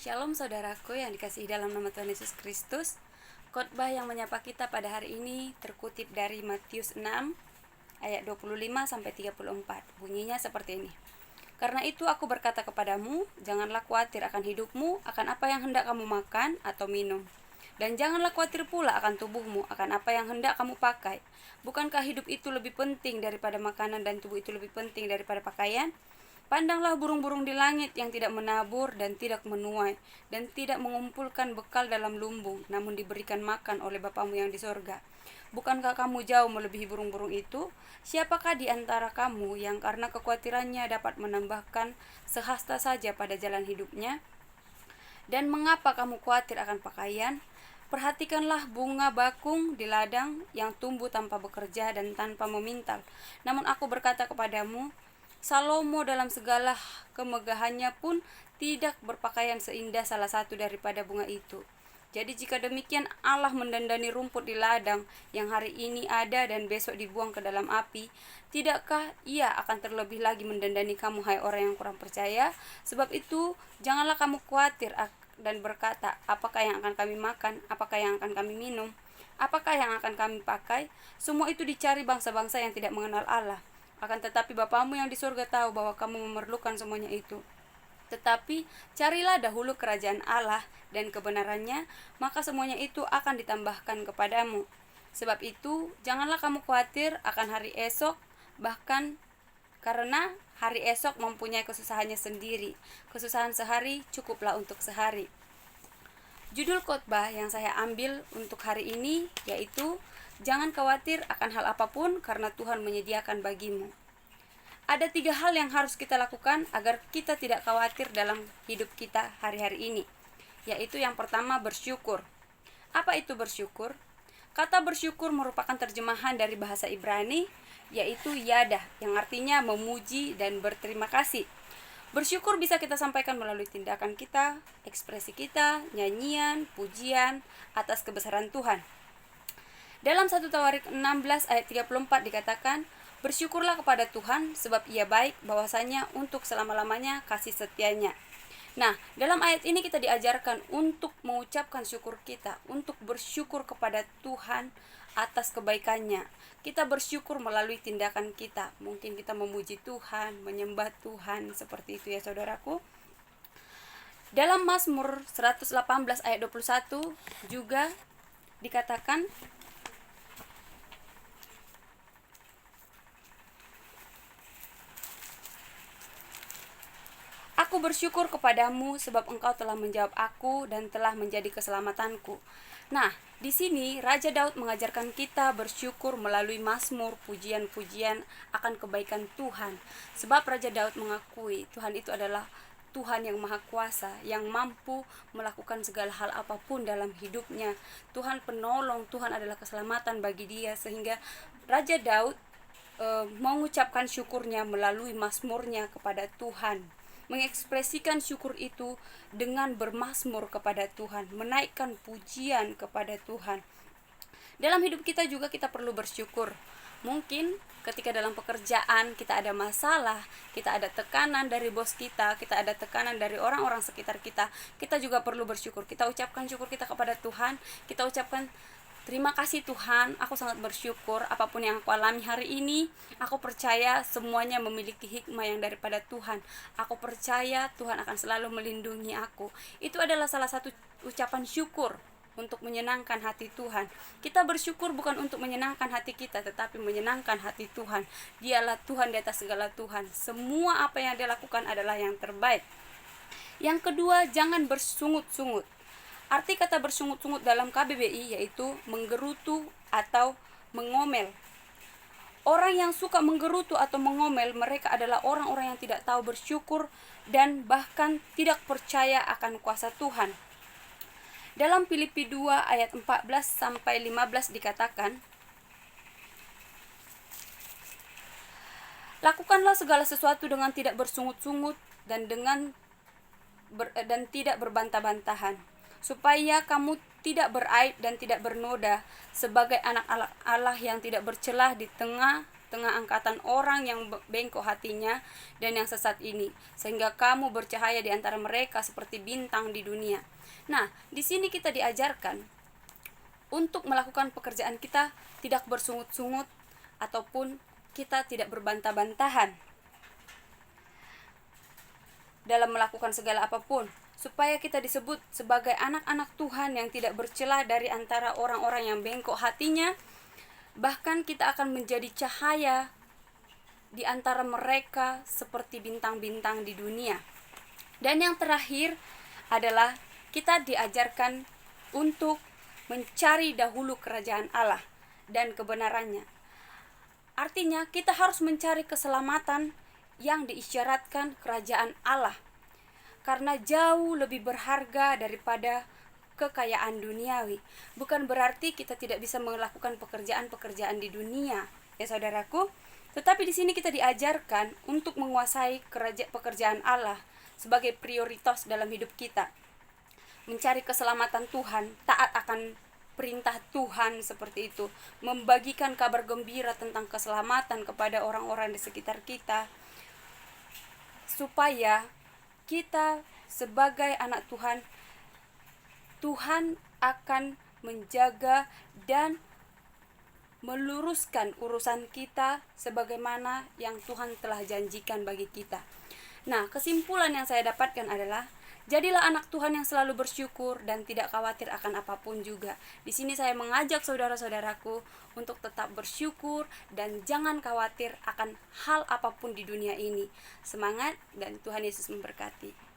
Shalom saudaraku yang dikasihi dalam nama Tuhan Yesus Kristus. Khotbah yang menyapa kita pada hari ini terkutip dari Matius 6 ayat 25 sampai 34. Bunyinya seperti ini. Karena itu aku berkata kepadamu, janganlah khawatir akan hidupmu, akan apa yang hendak kamu makan atau minum. Dan janganlah khawatir pula akan tubuhmu, akan apa yang hendak kamu pakai. Bukankah hidup itu lebih penting daripada makanan dan tubuh itu lebih penting daripada pakaian? Pandanglah burung-burung di langit yang tidak menabur dan tidak menuai dan tidak mengumpulkan bekal dalam lumbung, namun diberikan makan oleh Bapamu yang di sorga. Bukankah kamu jauh melebihi burung-burung itu? Siapakah di antara kamu yang karena kekhawatirannya dapat menambahkan sehasta saja pada jalan hidupnya? Dan mengapa kamu khawatir akan pakaian? Perhatikanlah bunga bakung di ladang yang tumbuh tanpa bekerja dan tanpa memintal. Namun aku berkata kepadamu, Salomo dalam segala kemegahannya pun tidak berpakaian seindah salah satu daripada bunga itu. Jadi jika demikian Allah mendandani rumput di ladang yang hari ini ada dan besok dibuang ke dalam api, tidakkah Ia akan terlebih lagi mendandani kamu, hai orang yang kurang percaya? Sebab itu janganlah kamu khawatir dan berkata, apakah yang akan kami makan, apakah yang akan kami minum, apakah yang akan kami pakai? Semua itu dicari bangsa-bangsa yang tidak mengenal Allah. Akan tetapi Bapamu yang di surga tahu bahwa kamu memerlukan semuanya itu. Tetapi carilah dahulu kerajaan Allah dan kebenarannya, maka semuanya itu akan ditambahkan kepadamu. Sebab itu janganlah kamu khawatir akan hari esok, bahkan karena hari esok mempunyai kesusahannya sendiri. Kesusahan sehari cukuplah untuk sehari. Judul khotbah yang saya ambil untuk hari ini yaitu jangan khawatir akan hal apapun karena Tuhan menyediakan bagimu. Ada 3 hal yang harus kita lakukan agar kita tidak khawatir dalam hidup kita hari-hari ini. Yaitu yang pertama, bersyukur. Apa itu bersyukur? Kata bersyukur merupakan terjemahan dari bahasa Ibrani, yaitu yada, yang artinya memuji dan berterima kasih. Bersyukur bisa kita sampaikan melalui tindakan kita, ekspresi kita, nyanyian, pujian atas kebesaran Tuhan. Dalam 1 Tawarik 16 ayat 34 dikatakan, bersyukurlah kepada Tuhan sebab Ia baik, bahwasanya untuk selama-lamanya kasih setianya. Nah, dalam ayat ini kita diajarkan untuk mengucapkan syukur kita, untuk bersyukur kepada Tuhan atas kebaikannya. Kita bersyukur melalui tindakan kita. Mungkin kita memuji Tuhan, menyembah Tuhan, seperti itu ya saudaraku. Dalam Mazmur 118 ayat 21 juga dikatakan, Aku bersyukur kepadamu sebab engkau telah menjawab aku dan telah menjadi keselamatanku. Nah, di sini Raja Daud mengajarkan kita bersyukur melalui mazmur, pujian-pujian akan kebaikan Tuhan. Sebab Raja Daud mengakui Tuhan itu adalah Tuhan yang maha kuasa, yang mampu melakukan segala hal apapun dalam hidupnya. Tuhan penolong, Tuhan adalah keselamatan bagi dia, sehingga Raja Daud mengucapkan syukurnya melalui mazmurnya kepada Tuhan, mengekspresikan syukur itu dengan bermazmur kepada Tuhan, menaikkan pujian kepada Tuhan. Dalam hidup kita juga kita perlu bersyukur. Mungkin ketika dalam pekerjaan kita ada masalah, kita ada tekanan dari bos kita ada tekanan dari orang-orang sekitar kita, kita juga perlu bersyukur. Kita ucapkan syukur kita kepada Tuhan, kita ucapkan terima kasih Tuhan, aku sangat bersyukur apapun yang aku alami hari ini. Aku percaya semuanya memiliki hikmah yang daripada Tuhan. Aku percaya Tuhan akan selalu melindungi aku. Itu adalah salah satu ucapan syukur untuk menyenangkan hati Tuhan. Kita bersyukur bukan untuk menyenangkan hati kita, tetapi menyenangkan hati Tuhan. Dialah Tuhan di atas segala Tuhan. Semua apa yang Dia lakukan adalah yang terbaik. Yang kedua, jangan bersungut-sungut. Arti kata bersungut-sungut dalam KBBI yaitu menggerutu atau mengomel. Orang yang suka menggerutu atau mengomel, mereka adalah orang-orang yang tidak tahu bersyukur dan bahkan tidak percaya akan kuasa Tuhan. Dalam Filipi 2 ayat 14 sampai 15 dikatakan, lakukanlah segala sesuatu dengan tidak bersungut-sungut dan tidak berbantah-bantahan, supaya kamu tidak beraib dan tidak bernoda sebagai anak Allah yang tidak bercelah di tengah tengah angkatan orang yang bengkok hatinya dan yang sesat ini, sehingga kamu bercahaya di antara mereka seperti bintang di dunia. Nah, di sini kita diajarkan untuk melakukan pekerjaan kita tidak bersungut-sungut ataupun kita tidak berbantah-bantahan dalam melakukan segala apapun, supaya kita disebut sebagai anak-anak Tuhan yang tidak bercela dari antara orang-orang yang bengkok hatinya. Bahkan kita akan menjadi cahaya di antara mereka seperti bintang-bintang di dunia. Dan yang terakhir adalah kita diajarkan untuk mencari dahulu kerajaan Allah dan kebenarannya. Artinya kita harus mencari keselamatan yang diisyaratkan kerajaan Allah, karena jauh lebih berharga daripada kekayaan duniawi. Bukan berarti kita tidak bisa melakukan pekerjaan-pekerjaan di dunia, ya saudaraku. Tetapi di sini kita diajarkan untuk menguasai pekerjaan Allah sebagai prioritas dalam hidup kita. Mencari keselamatan Tuhan, taat akan perintah Tuhan seperti itu, membagikan kabar gembira tentang keselamatan kepada orang-orang di sekitar kita, supaya kita sebagai anak Tuhan, Tuhan akan menjaga dan meluruskan urusan kita sebagaimana yang Tuhan telah janjikan bagi kita. Nah, kesimpulan yang saya dapatkan adalah jadilah anak Tuhan yang selalu bersyukur dan tidak khawatir akan apapun juga. Di sini saya mengajak saudara-saudaraku untuk tetap bersyukur dan jangan khawatir akan hal apapun di dunia ini. Semangat dan Tuhan Yesus memberkati.